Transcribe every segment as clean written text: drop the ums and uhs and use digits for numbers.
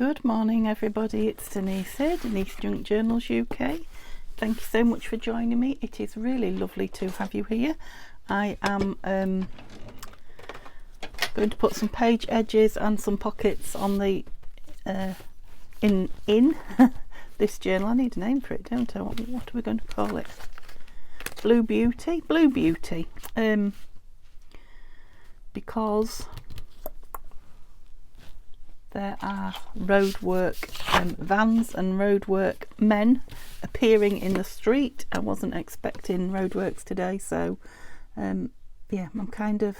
Good morning everybody, it's Denise here, Denise Junk Journals UK. Thank you so much for joining me. It is really lovely to have you here. I am going to put some page edges and some pockets on the in this journal. I need a name for it, don't I? What are we going to call it? Blue Beauty? Blue Beauty. Because there are roadwork vans and roadwork men appearing in the street. I wasn't expecting roadworks today, so yeah, I'm kind of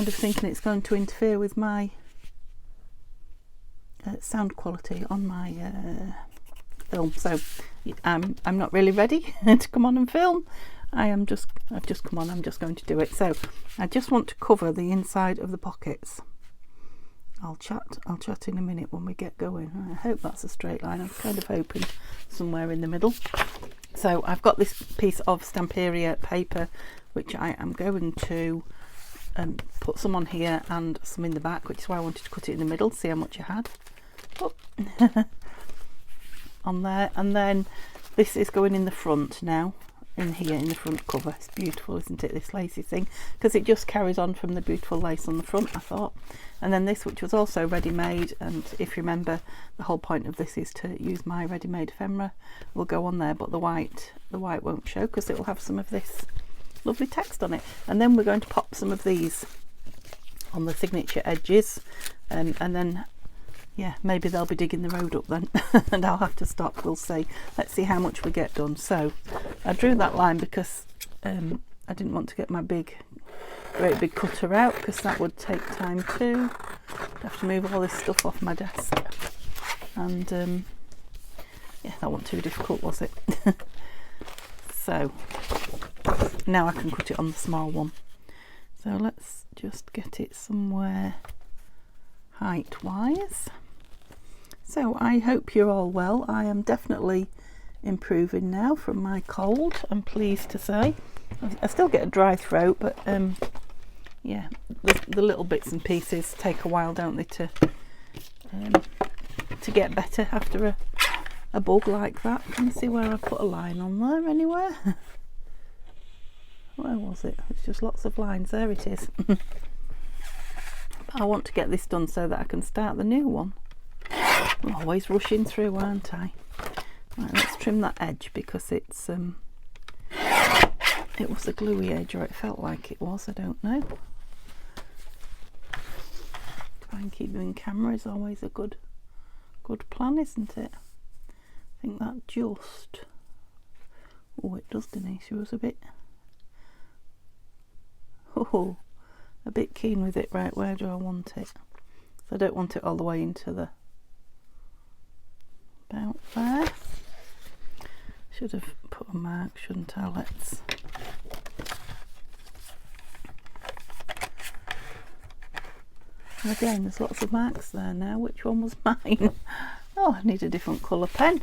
thinking it's going to interfere with my sound quality on my film. So I'm not really ready to come on and film. I've just come on. I'm just going to do it. So I just want to cover the inside of the pockets. I'll chat in a minute when we get going. I hope that's a straight line. I'm kind of hoping somewhere in the middle. So I've got this piece of Stamperia paper, which I am going to put some on here and some in the back, which is why I wanted to cut it in the middle, see how much I had. Oh. On there, and then this is going in the front now, in here in the front cover. It's beautiful, isn't it, this lacy thing, because it just carries on from the beautiful lace on the front, I thought. And then this, which was also ready-made, and if you remember, the whole point of this is to use my ready-made ephemera, will go on there, but the white won't show because it will have some of this lovely text on it. And then we're going to pop some of these on the signature edges, and then yeah, maybe they'll be digging the road up then and I'll have to stop. We'll see. Let's see how much we get done. So I drew that line because I didn't want to get my great big cutter out, because that would take time too. I'd have to move all this stuff off my desk, and yeah, that wasn't too difficult, was it? So now I can cut it on the small one. So let's just get it somewhere height wise. So I hope you're all well. I am definitely improving now from my cold, I'm pleased to say. I still get a dry throat, but yeah, the little bits and pieces take a while, don't they, to get better after a bug like that. Can you see where I put a line on there anywhere? Where was it? It's just lots of lines. There it is. But I want to get this done so that I can start the new one. I'm always rushing through, aren't I? Right, let's trim that edge because it's it was a gluey edge, or it felt like it was, I don't know. Try and keep you in camera is always a good plan, isn't it? I think that just, oh, it does, Denise. She was a bit keen with it. Right, where do I want it? So I don't want it all the way into the, about there. Should have put a mark, shouldn't I? Let's, again, there's lots of marks there now. Which one was mine? Oh, I need a different colour pen.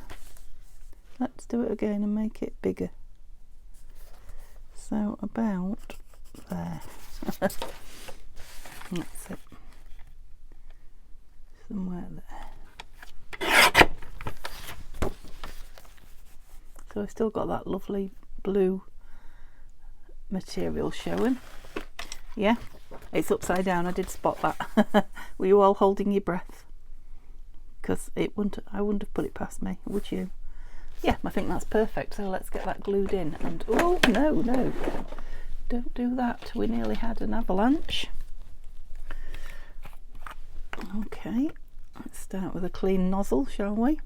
Let's do it again and make it bigger. So about there. That's it. Somewhere there. So I've still got that lovely blue material showing. Yeah, it's upside down. I did spot that. Were you all holding your breath? Because I wouldn't have put it past me, would you? Yeah, I think that's perfect. So let's get that glued in. And oh no, don't do that. We nearly had an avalanche. Okay, let's start with a clean nozzle, shall we?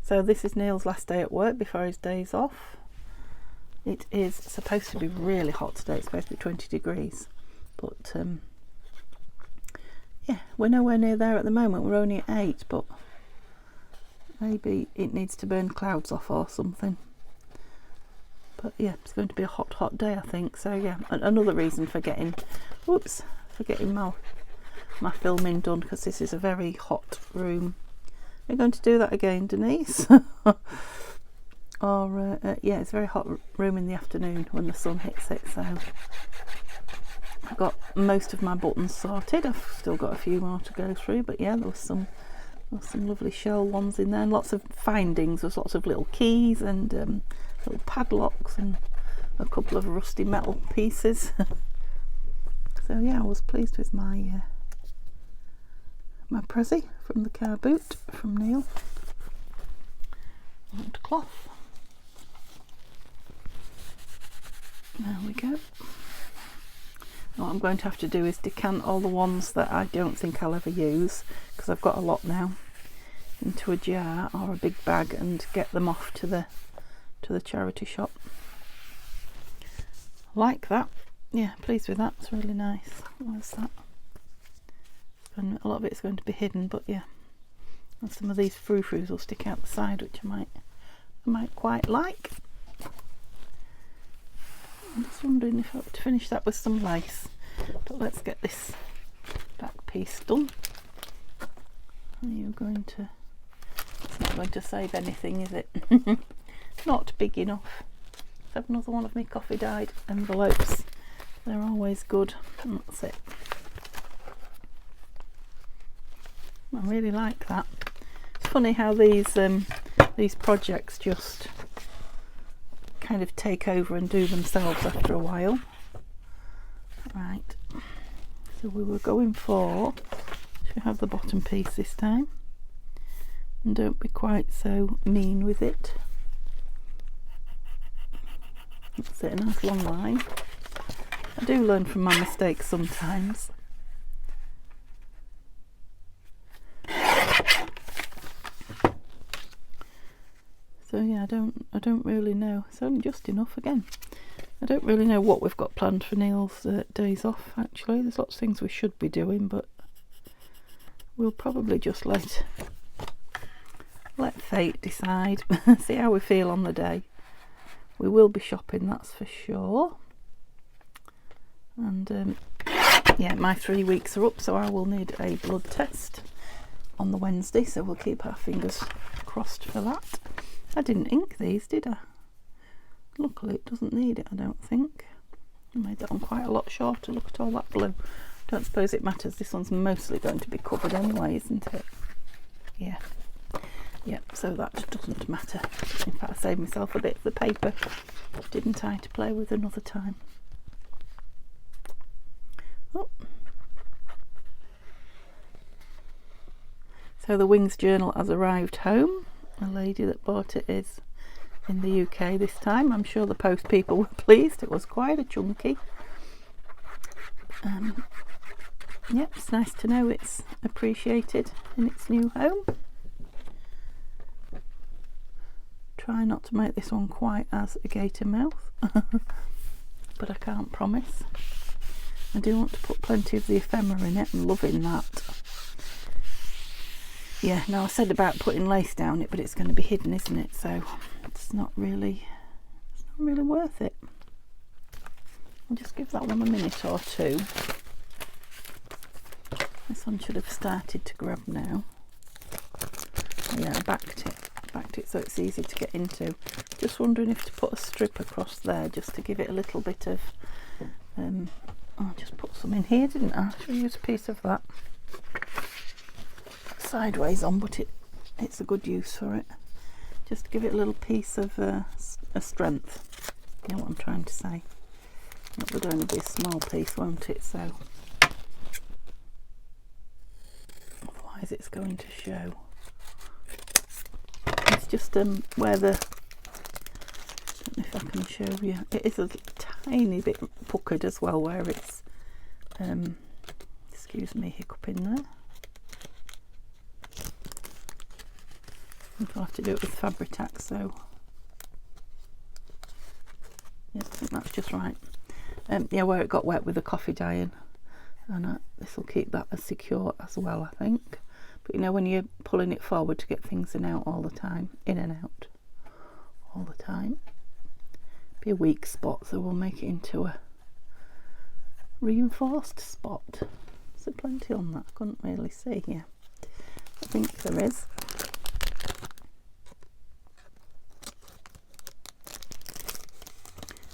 So this is Neil's last day at work before his day's off. It is supposed to be really hot today. It's supposed to be 20 degrees, but yeah, we're nowhere near there at the moment. We're only at 8, but maybe it needs to burn clouds off or something. But yeah, it's going to be a hot day, I think. So yeah, another reason for getting my filming done, because this is a very hot room. Are you going to do that again, Denise? Or yeah, it's a very hot room in the afternoon when the sun hits it. So I've got most of my buttons sorted. I've still got a few more to go through, but yeah, there was some There's some lovely shell ones in there, and lots of findings. There's lots of little keys and little padlocks and a couple of rusty metal pieces. So yeah, I was pleased with my my Prezi from the car boot from Neil. And cloth. There we go. What I'm going to have to do is decant all the ones that I don't think I'll ever use, because I've got a lot now, into a jar or a big bag and get them off to the charity shop. Like that. Yeah, pleased with that. It's really nice. What's that? And a lot of it's going to be hidden, but yeah. And some of these frou-frous will stick out the side, which I might quite like. I'm just wondering if I ought to finish that with some lace, but let's get this back piece done. Are you going to? It's not going to save anything, is it? Not big enough. Let's have another one of my coffee dyed envelopes. They're always good. And that's it. I really like that. It's funny how these projects just kind of take over and do themselves after a while. Right, so we were going for, should have the bottom piece this time, and don't be quite so mean with it. That's it, a nice long line. I do learn from my mistakes sometimes. So yeah, I don't really know. It's only just enough again. I don't really know what we've got planned for Neil's days off. Actually, there's lots of things we should be doing, but we'll probably just let fate decide. See how we feel on the day. We will be shopping, that's for sure. And yeah, my 3 weeks are up, so I will need a blood test on the Wednesday. So we'll keep our fingers crossed for that. I didn't ink these, did I? Luckily it doesn't need it, I don't think. I made that one quite a lot shorter. Look at all that blue. Don't suppose it matters. This one's mostly going to be covered anyway, isn't it? Yeah. Yep, so that doesn't matter. In fact, I saved myself a bit of the paper, didn't I, to play with another time. Oh. So the Wings journal has arrived home. The lady that bought it is in the UK this time. I'm sure the post people were pleased. It was quite a chunky. Yep, it's nice to know it's appreciated in its new home. Try not to make this one quite as a gator mouth, but I can't promise. I do want to put plenty of the ephemera in it. I'm loving that. Yeah, now I said about putting lace down it, but it's going to be hidden, isn't it? So it's not really worth it. I'll just give that one a minute or two. This one should have started to grab now. Yeah, I backed it so it's easy to get into. Just wondering if to put a strip across there just to give it a little bit of I'll just put some in here, didn't I? I should use a piece of that. Sideways on, but it's a good use for it. Just to give it a little piece of a strength. You know what I'm trying to say. It would only be a small piece, won't it? So otherwise it's going to show. It's just where the, I don't know if I can show you. It is a tiny bit puckered as well, where it's excuse me, hiccup in there. I'll have to do it with Fabri-Tac, so yeah, I think that's just right. Yeah, where it got wet with the coffee dyeing, and this will keep that as secure as well, I think. But you know, when you're pulling it forward to get things in and out all the time, in and out all the time, be a weak spot, so we'll make it into a reinforced spot. Is there plenty on that? I couldn't really see here. I think there is.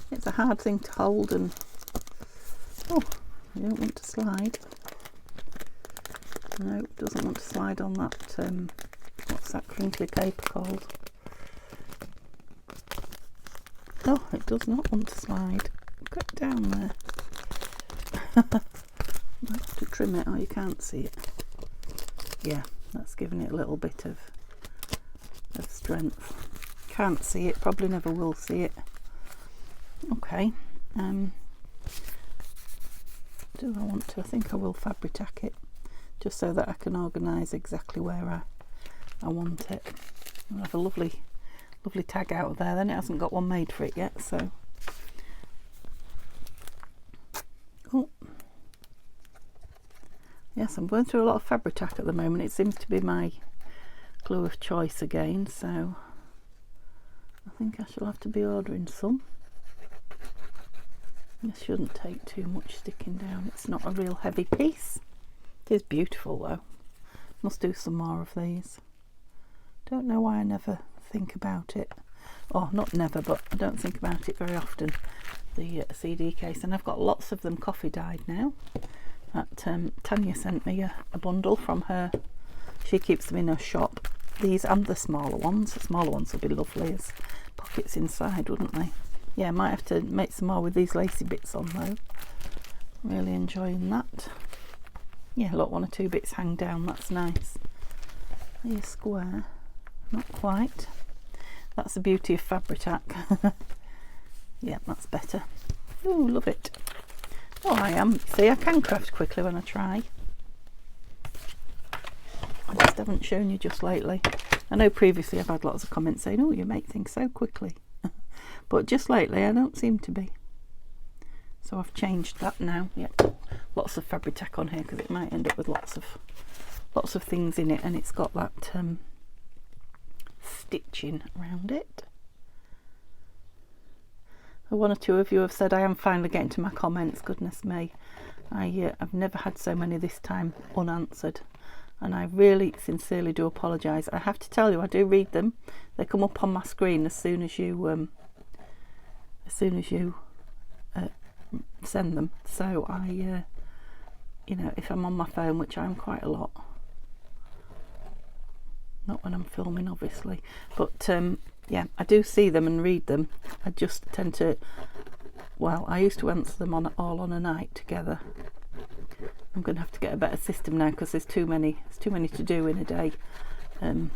It's a hard thing to hold, and oh, you don't want to slide. No, it doesn't want to slide on that, what's that crinkly paper called? Oh, it does not want to slide. Get down there. I have to trim it or you can't see it. Yeah, that's giving it a little bit of strength. Can't see it, probably never will see it. Okay, do I want to? I think I will Fabri-Tac it, just so that I can organise exactly where I want it. I'll have a lovely tag out of there then. It hasn't got one made for it yet, so. Oh. Yes, I'm going through a lot of Fabri-Tac at the moment. It seems to be my glue of choice again, so I think I shall have to be ordering some. This shouldn't take too much sticking down. It's not a real heavy piece. It is beautiful though. Must do some more of these. Don't know why I never think about it. Or not never, but I don't think about it very often. The CD case, and I've got lots of them coffee dyed now. Tanya sent me a bundle from her. She keeps them in her shop. These and the smaller ones. The smaller ones would be lovely as pockets inside, wouldn't they? Yeah, I might have to make some more with these lacy bits on though. Really enjoying that. Yeah, look, 1 or 2 bits hang down, that's nice. Are you square? Not quite. That's the beauty of Fabri-Tac. Yeah, that's better. Ooh, love it. Oh, I am. See, I can craft quickly when I try. I just haven't shown you just lately. I know previously I've had lots of comments saying, oh, you make things so quickly. But just lately I don't seem to be. So I've changed that now. Yep, lots of Fabri-Tac on here because it might end up with lots of things in it, and it's got that stitching around it. 1 or 2 of you have said I am finally getting to my comments. Goodness me, I've never had so many this time unanswered, and I really sincerely do apologise. I have to tell you, I do read them. They come up on my screen as soon as you send them. So I you know, if I'm on my phone, which I am quite a lot, not when I'm filming obviously, but yeah, I do see them and read them. I just tend to, well, I used to answer them all on a night together. I'm going to have to get a better system now because there's too many to do in a day. You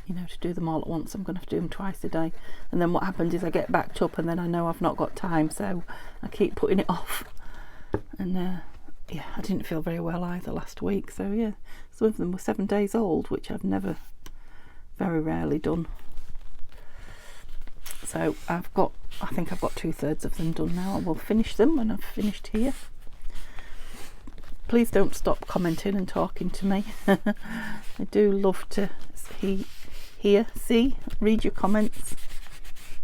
know, to do them all at once. I'm going to have to do them twice a day, and then what happens is I get backed up and then I know I've not got time, so I keep putting it off. And yeah, I didn't feel very well either last week, so yeah, some of them were 7 days old, which I've very rarely done. So I think I've got 2/3 of them done now. I will finish them when I've finished here. Please don't stop commenting and talking to me. I do love to read your comments,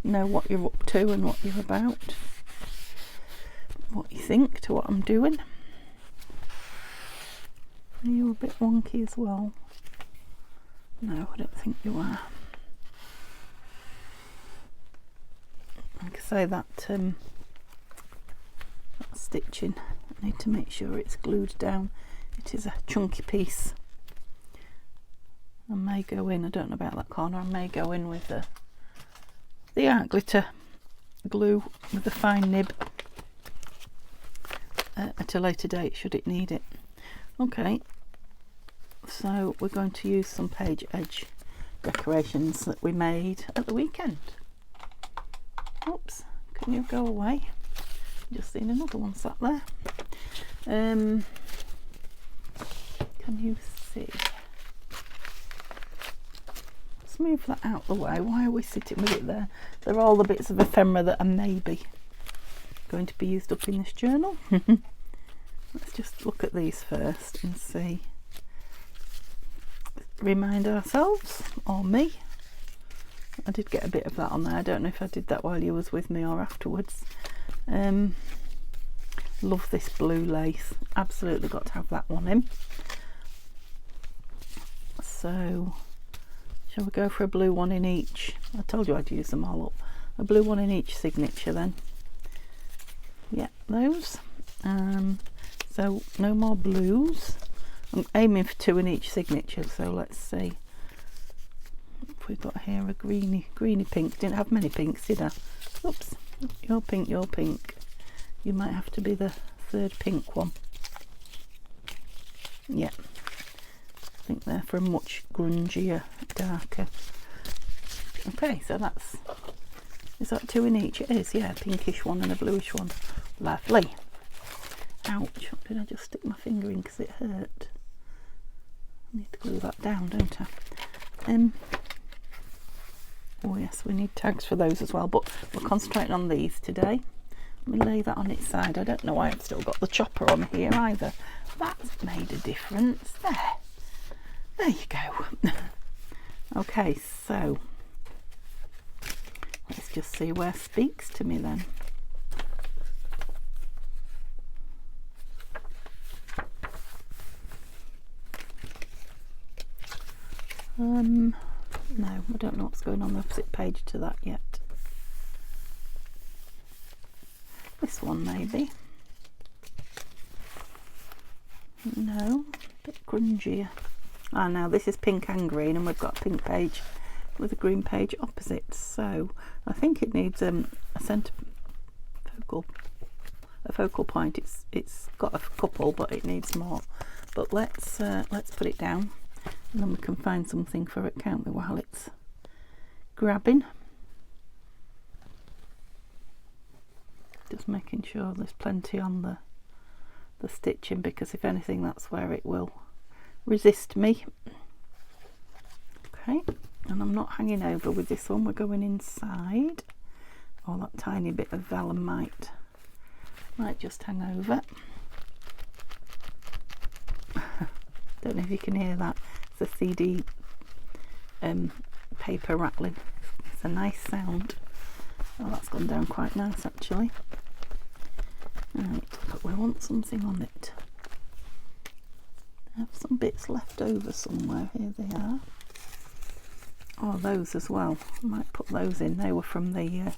know what you're up to and what you're about, what you think to what I'm doing. Are you a bit wonky as well? No, I don't think you are. Like I say, that stitching, I need to make sure it's glued down. It is a chunky piece. I may go in, I don't know about that corner, I may go in with the art glitter glue with a fine nib at a later date should it need it. Okay, so we're going to use some page edge decorations that we made at the weekend. Oops, can you go away? Just seen another one sat there. Can you see? Let's move that out the way. Why are we sitting with it there? They're all the bits of ephemera that are maybe going to be used up in this journal. Let's just look at these first and see. Remind ourselves, or me. I did get a bit of that on there. I don't know if I did that while you was with me or afterwards. Love this blue lace. Absolutely got to have that one in. So, shall we go for a blue one in each? I told you I'd use them all up. A blue one in each signature then. Yeah, those. So no more blues. I'm aiming for 2 in each signature, so let's see if we've got here a greeny pink. Didn't have many pinks, did I? Oops, your pink. You might have to be the 3rd pink one. Yeah, I think they're for a much grungier, darker. Okay, so is that 2 in each? It is, yeah, a pinkish one and a bluish one. Lovely. Ouch, did I just stick my finger in because it hurt? I need to glue that down, don't I? Oh yes, we need tags for those as well, but we're concentrating on these today. Let me lay that on its side. I don't know why I've still got the chopper on here either. That's made a difference. There you go. Okay, so let's just see where speaks to me then. No, I don't know what's going on the opposite page to that yet. This one maybe. No, a bit grungier. Ah, now this is pink and green, and we've got a pink page with a green page opposite. So I think it needs a centre focal point. It's got a couple, but it needs more. But let's put it down, and then we can find something for it, can't we, while it's grabbing. Just making sure there's plenty on the stitching, because if anything that's where it will resist me. Okay, and I'm not hanging over with this one, we're going inside. Oh, that tiny bit of vellum might just hang over. Don't know if you can hear that. It's a CD paper rattling. It's a nice sound. Oh, that's gone down quite nice actually. Right, but we want something on it. I have some bits left over somewhere. Here they are. Oh, those as well. I might put those in. They were from the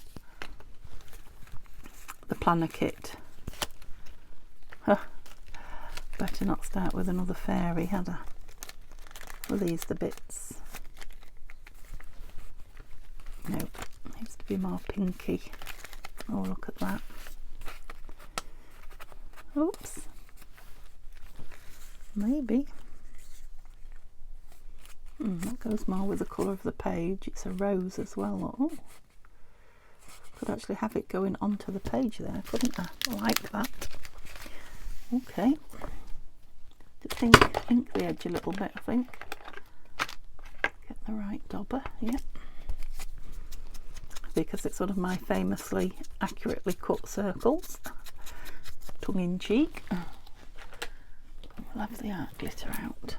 planner kit. Huh. Better not start with another fairy, had I? Were these the bits? No, needs to be more pinky. Oh, look at that. Oops. Maybe. That goes more with the colour of the page. It's a rose as well. Oh, could actually have it going onto the page there, couldn't I? I like that. Okay. Just ink the edge a little bit, I think. Get the right dauber, yeah. Because it's one of my famously accurately cut circles. Tongue in cheek. We'll have the art glitter out.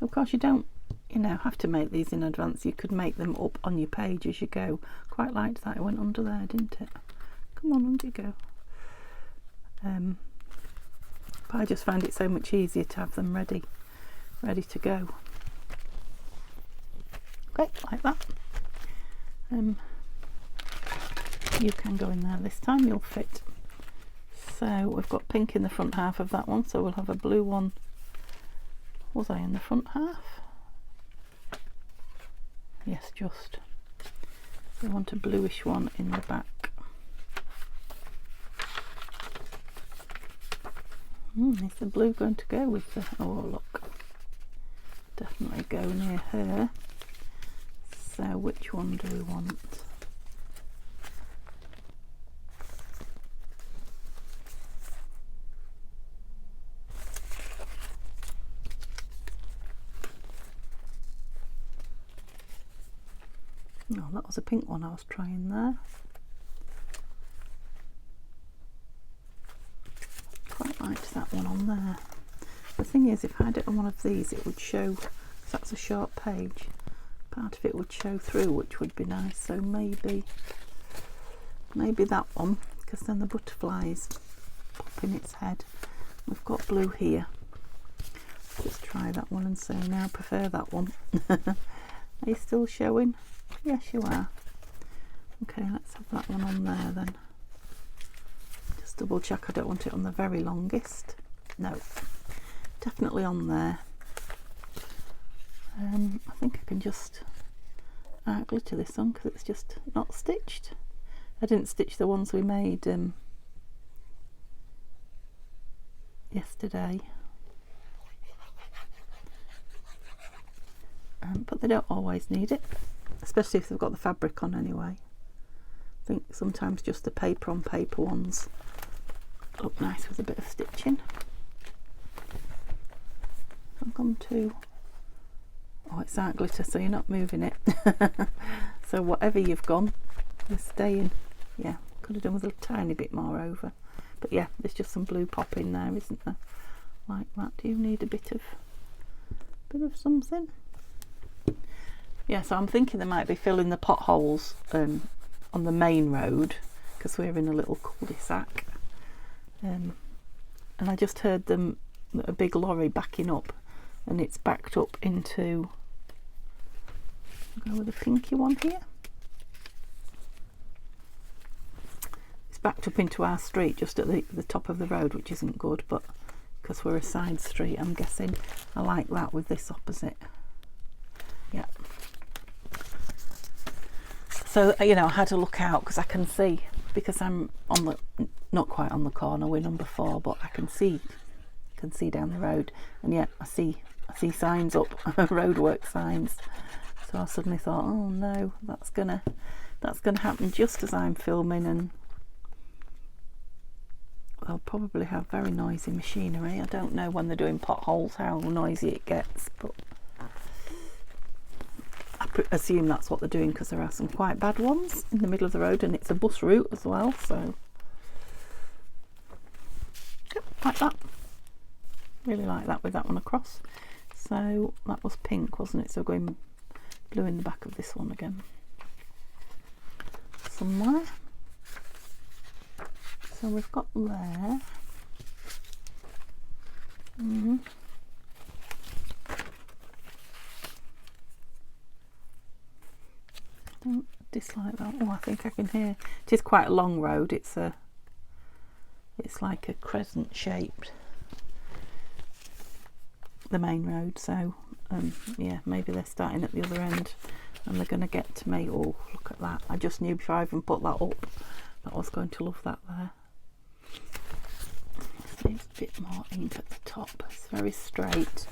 Of course, you don't, have to make these in advance. You could make them up on your page as you go. Quite liked that. It went under there, didn't it? Come on, under you go. But I just find it so much easier to have them ready to go. Okay, like that. You can go in there this time, you'll fit. So we've got pink in the front half of that one, so we'll have a blue one. Was I in the front half? Yes, just. We want a bluish one in the back. Is the blue going to go with the... Oh, look. Definitely go near her. So which one do we want? Oh, that was a pink one I was trying there. Quite liked that one on there. The thing is, if I had it on one of these, it would show, so that's a short page, part of it would show through, which would be nice. So maybe that one, because then the butterflies pop in its head. We've got blue here. Just try that one and say, now I prefer that one. Are you still showing? Yes, you are. Okay, let's have that one on there then. Just double check I don't want it on the very longest. No, definitely on there. I think I can just glitter this on because it's just not stitched. I didn't stitch the ones we made yesterday, but they don't always need it, especially if they've got the fabric on anyway. I think sometimes just the paper on paper ones look nice with a bit of stitching. I've gone to, oh, it's art glitter, so you're not moving it. So whatever you've gone, you're staying. Yeah, could have done with a tiny bit more over, but yeah, there's just some blue pop in there, isn't there? Like that. Do you need a bit of something? Yeah, so I'm thinking they might be filling the potholes on the main road, because we're in a little cul-de-sac, and I just heard them, a big lorry backing up, and it's backed up into, I'll go with a pinky one here. It's backed up into our street just at the top of the road, which isn't good, but because we're a side street, I'm guessing I like that with this opposite. Yeah. So, you know, I had to look out because I can see, because I'm on the, not quite on the corner, we're number 4, but I can see down the road, and yeah, I see signs up, roadwork signs. So I suddenly thought, oh no, that's gonna happen just as I'm filming, and they'll probably have very noisy machinery. I don't know when they're doing potholes how noisy it gets, but I assume that's what they're doing, because there are some quite bad ones in the middle of the road, and it's a bus route as well, so yep, like that. Really like that with that one across. So that was pink, wasn't it? So going blue in the back of this one again somewhere. So we've got there. I don't dislike that. Oh, I think I can hear. It is quite a long road. It's like a crescent shaped, the main road. So yeah, maybe they're starting at the other end and they're going to get to me. Oh, look at that. I just knew before I even put that up that I was going to love that there. Just needs a bit more ink at the top. It's very straight,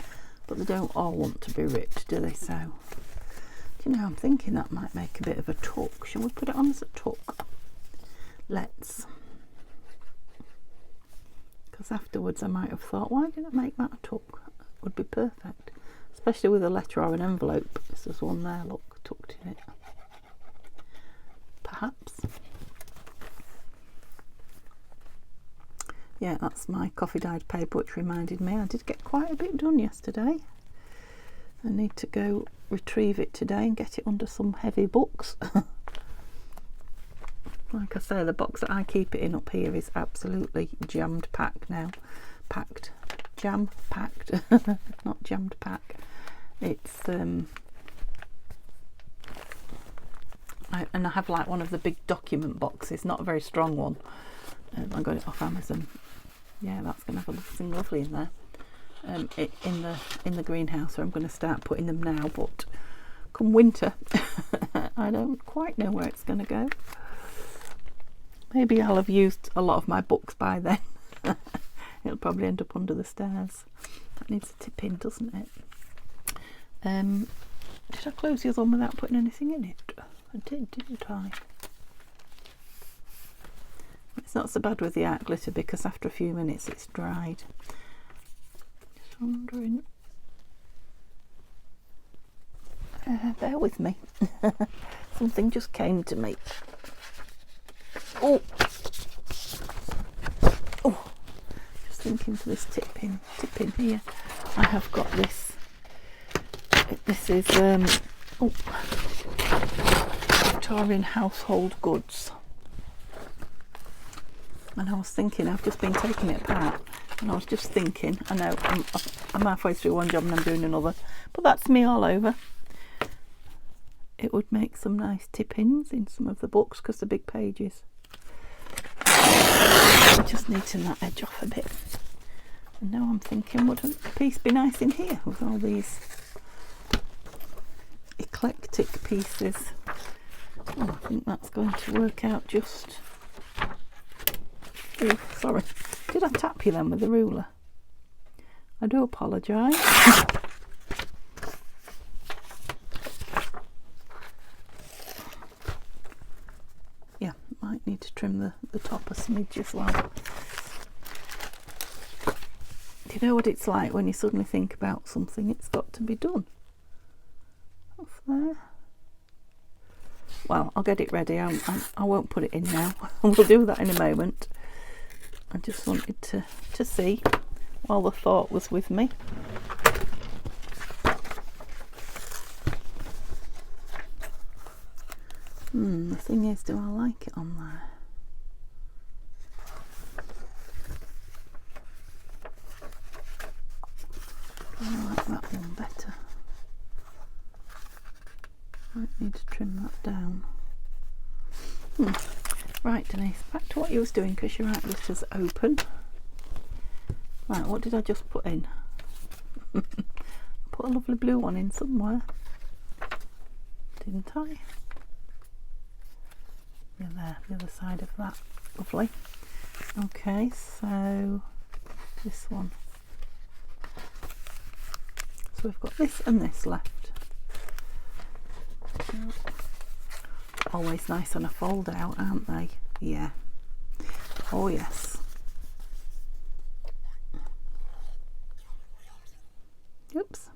but they don't all want to be ripped, do they? So, do you know, I'm thinking that might make a bit of a tuck. Shall we put it on as a tuck? Let's. Because afterwards I might have thought, why didn't I make that a tuck? It would be perfect, especially with a letter or an envelope. There's one there, look, tucked in it. Perhaps. Yeah, that's my coffee dyed paper, which reminded me I did get quite a bit done yesterday. I need to go retrieve it today and get it under some heavy books. Like I say, the box that I keep it in up here is absolutely jammed packed now. Packed. Jam packed. Not jammed pack. It's and I have like one of the big document boxes, not a very strong one. I got it off Amazon. Yeah, that's going to have something lovely in there. In the greenhouse, so I'm going to start putting them now, but come winter I don't quite know where it's going to go. Maybe I'll have used a lot of my books by then. It'll probably end up under the stairs. That needs a tip in, doesn't it? Did I close the other one without putting anything in it? I did, didn't I? It's not so bad with the art glitter because after a few minutes it's dried. Just wondering. Bear with me. Something just came to me. Oh, just thinking for this tip in here. I have got this. This is Victorian household goods. And I was thinking, I've just been taking it apart, and I was just thinking, I know I'm halfway through one job and I'm doing another, but that's me all over. it would make some nice tip-ins in some of the books because they're big pages. I just neaten that edge off a bit. And now I'm thinking, wouldn't a piece be nice in here with all these eclectic pieces? Oh, I think that's going to work out just... Oh, sorry. Did I tap you then with the ruler? I do apologise. Yeah, might need to trim the top a smidge as well. Do you know what it's like when you suddenly think about something? It's got to be done. Off there. Well, I'll get it ready. I won't put it in now. We'll do that in a moment. I just wanted to see while the thought was with me. The thing is, do I like it on there? I like that one better. Might need to trim that down. Right, Denise, back to what you was doing because your outletter's open. Right, what did I just put in? Put a lovely blue one in somewhere, didn't I? Yeah, there, the other side of that. Lovely. Okay, so this one. So we've got this and this left. Always nice on a fold out, aren't they? Yeah. Oh yes. Oops.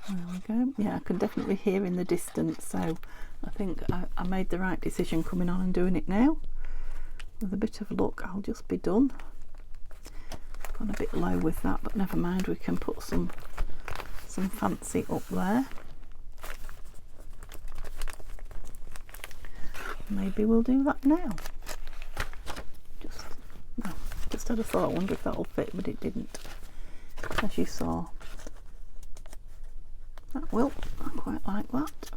There we go. Yeah, I can definitely hear in the distance, so I think I made the right decision coming on and doing it now. With a bit of luck, I'll just be done. Gone a bit low with that, but never mind, we can put some fancy up there. Maybe we'll do that now. Just had a thought, I wonder if that'll fit, but it didn't, as you saw. That will, I quite like that.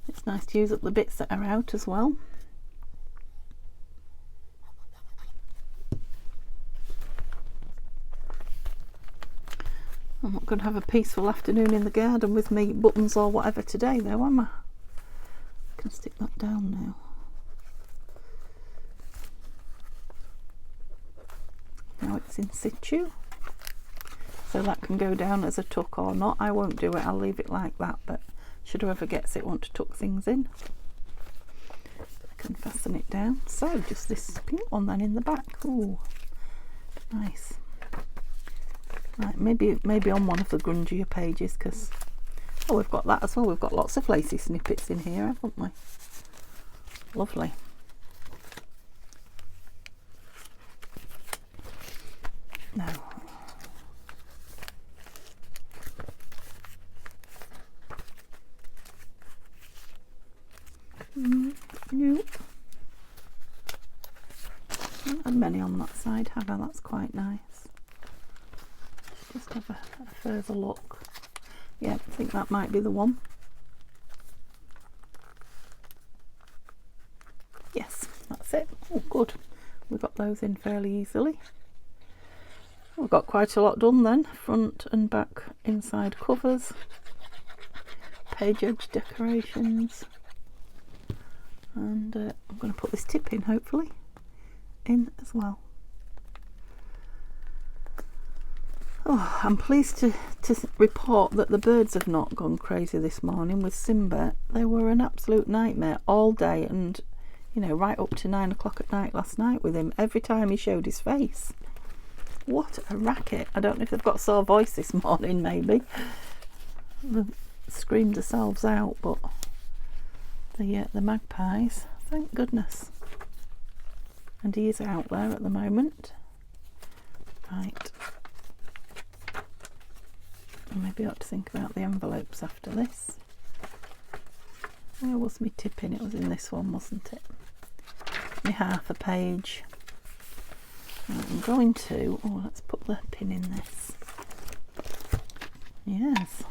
It's nice to use up the bits that are out as well. I'm not going to have a peaceful afternoon in the garden with me buttons or whatever today though, am I? I can stick that down now. Now it's in situ, so that can go down as a tuck or not. I won't do it, I'll leave it like that, but should whoever gets it want to tuck things in, I can fasten it down. So just this pink one then in the back. Ooh, nice. Right, maybe on one of the grungier pages, because we've got that as well. We've got lots of lacy snippets in here, haven't we? Lovely. Now, nope. Not had many on that side, have I? That's quite nice. Just have a further look. Yeah, I think that might be the one. Yes, that's it. Oh, good. We got those in fairly easily. We've got quite a lot done then. Front and back inside covers, page edge decorations, and I'm going to put this tip in, hopefully, in as well. Oh, I'm pleased to report that the birds have not gone crazy this morning with Simba. They were an absolute nightmare all day, and you know, right up to 9 o'clock at night last night with him, every time he showed his face. What a racket. I don't know if they've got a sore voice this morning, maybe. They've screamed themselves out, but the magpies, thank goodness. And he is out there at the moment. Right. Maybe I ought to think about the envelopes after this. Where was my tip in? It was in this one, wasn't it? My half a page. Right, I'm going to, let's put the pin in this. Yes,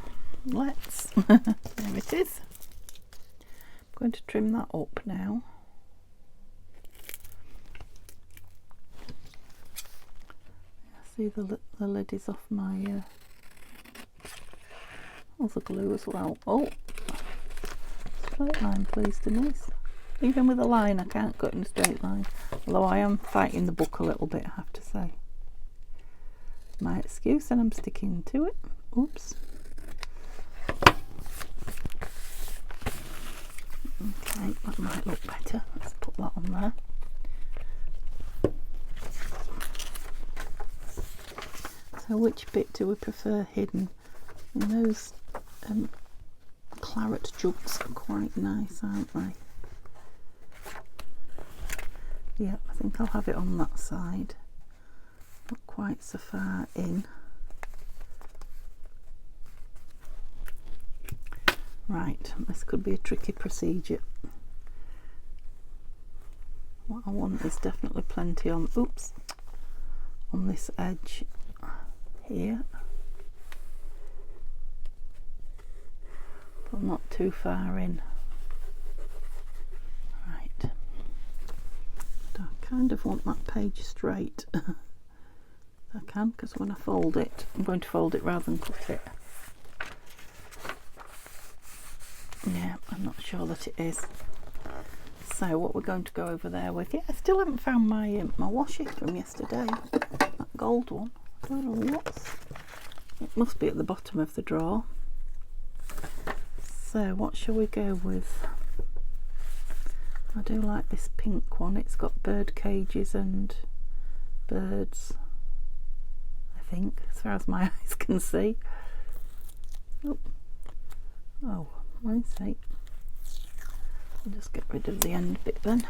let's. There it is. I'm going to trim that up now. See the lid is off my other glue as well. Oh, straight line please Denise. Even with a line I can't cut in a straight line, although I am fighting the book a little bit, I have to say. My excuse, and I'm sticking to it. Oops. Okay, that might look better. Let's put that on there. So which bit do we prefer hidden? And those claret jugs are quite nice, aren't they? Yeah, I think I'll have it on that side. Not quite so far in. Right, this could be a tricky procedure. What I want is definitely plenty on, oops, on this edge here, but not too far in. Right, I kind of want that page straight. I can, because when I fold it, I'm going to fold it rather than cut it. Yeah, I'm not sure that it is. So what we're going to go over there with, yeah, I still haven't found my my washi from yesterday, that gold one. I don't know what's, it must be at the bottom of the drawer. So what shall we go with? I do like this pink one. It's got bird cages and birds, I think, as far as my eyes can see. Oh, I see. I'll just get rid of the end bit then.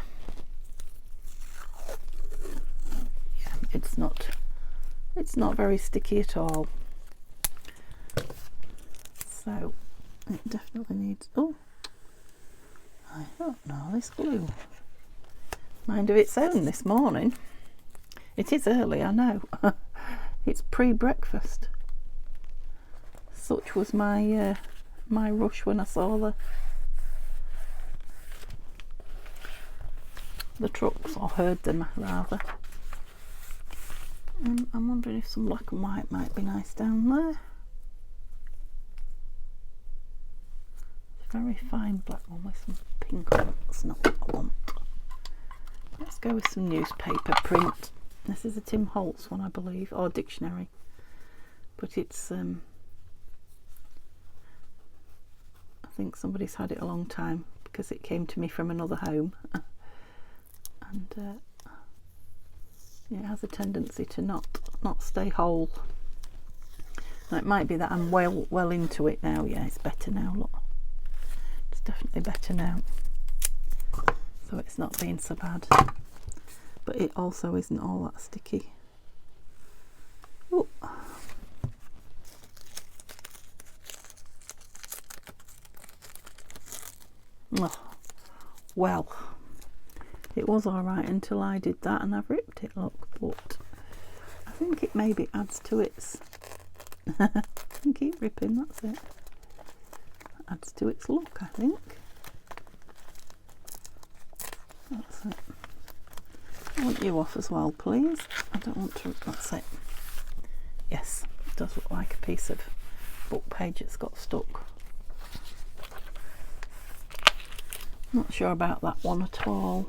Yeah, it's not very sticky at all. So it definitely needs, oh, I don't know, this glue. Mind of its own this morning. It is early, I know. It's pre-breakfast. Such was my my rush when I saw the trucks, or heard them rather. I'm wondering if some black and white might be nice down there. It's a very fine black one with some pink on it. That's not what I want. Let's go with some newspaper print. This is a Tim Holtz one, I believe, or dictionary, but it's I think somebody's had it a long time because it came to me from another home. And yeah, it has a tendency to not stay whole. Now, it might be that I'm well into it now. Yeah, it's better now, look. It's definitely better now. So it's not being so bad. But it also isn't all that sticky. Ooh. Oh, well, it was alright until I did that and I've ripped it, look, but I think it maybe adds to its and keep ripping, that's it. Adds to its look, I think. That's it. I want you off as well, please. I don't want to, that's it. Yes, it does look like a piece of book page that's got stuck. Not sure about that one at all.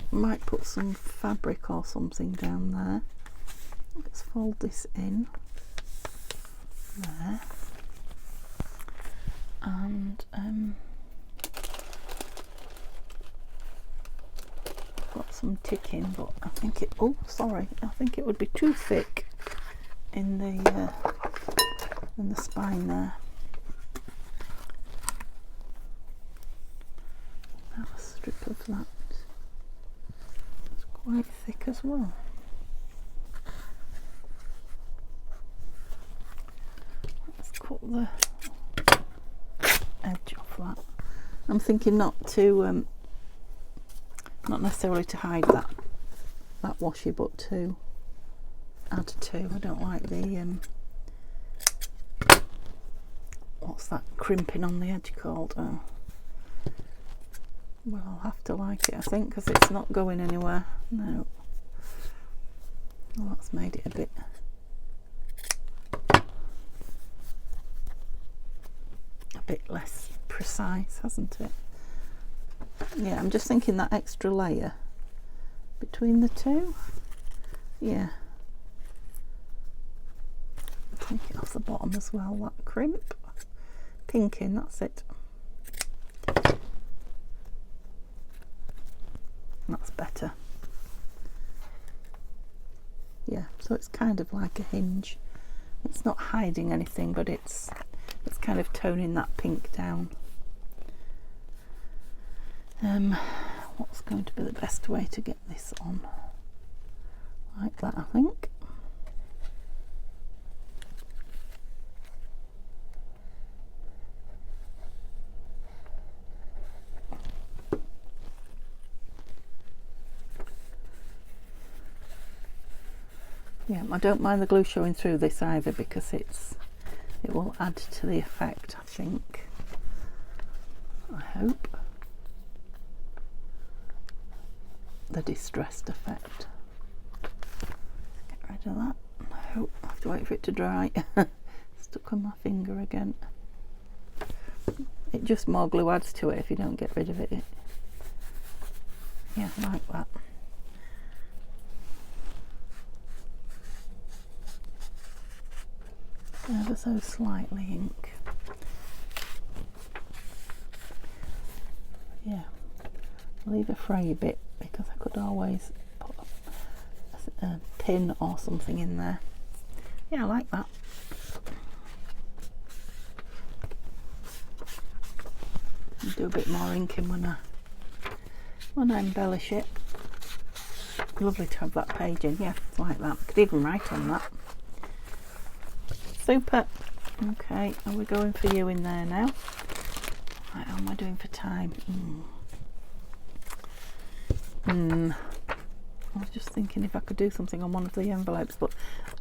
Might put some fabric or something down there. Let's fold this in there, and got some ticking, but I think it, oh sorry, I think it would be too thick in the spine there. Have a strip of that. It's quite thick as well. Let's cut the edge off that. I'm thinking not to, not necessarily to hide that washi, but to add to. I don't like the what's that crimping on the edge called? Oh. Well, I'll have to like it, I think, because it's not going anywhere. No. Well, that's made it a bit less precise, hasn't it? Yeah, I'm just thinking that extra layer between the two. Yeah. Take it off the bottom as well, that crimp. Pinking, that's it. That's better. Yeah, so it's kind of like a hinge. It's not hiding anything, but it's kind of toning that pink down. What's going to be the best way to get this on? Like that, I think. Yeah, I don't mind the glue showing through this either, because it will add to the effect, I think. I hope. The distressed effect. Get rid of that. No, I have to wait for it to dry. Stuck on my finger again. It just more glue adds to it if you don't get rid of it. Yeah, like that. Ever so slightly ink. Yeah, leave a fray bit because I could always put a pin or something in there. Yeah, I like that. I'll do a bit more inking when I embellish it. Lovely to have that page in. Yeah, it's like that. Could even write on that. Super. Okay, are we going for you in there now? Right, how am I doing for time? I was just thinking if I could do something on one of the envelopes, but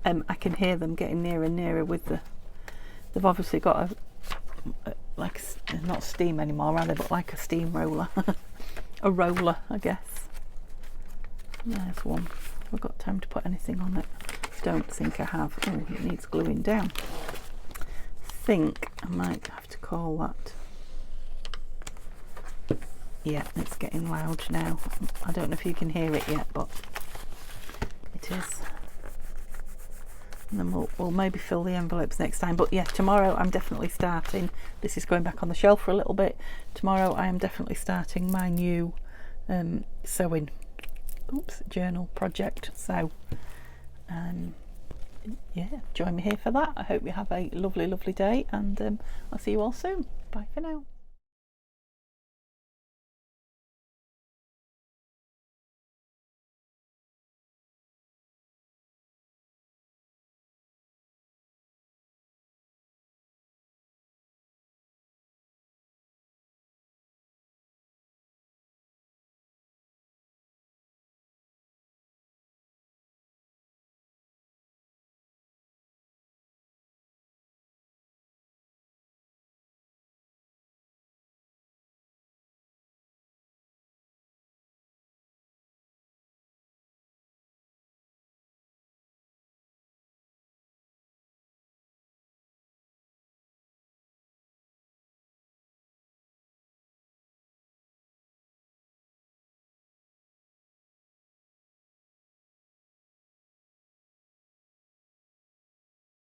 I can hear them getting nearer and nearer with they've obviously got like not steam anymore, are they, but like a steam roller. A roller, I guess. There's one. Have I got time to put anything on it? Don't think I have. Oh, it needs gluing down. Think I might have to call that. Yeah, it's getting loud now. I don't know if you can hear it yet, but it is. And then we'll maybe fill the envelopes next time. But yeah, tomorrow I'm definitely starting. This is going back on the shelf for a little bit. Tomorrow I am definitely starting my new sewing journal project. So yeah, join me here for that. I hope you have a lovely day, and I'll see you all soon. Bye for now.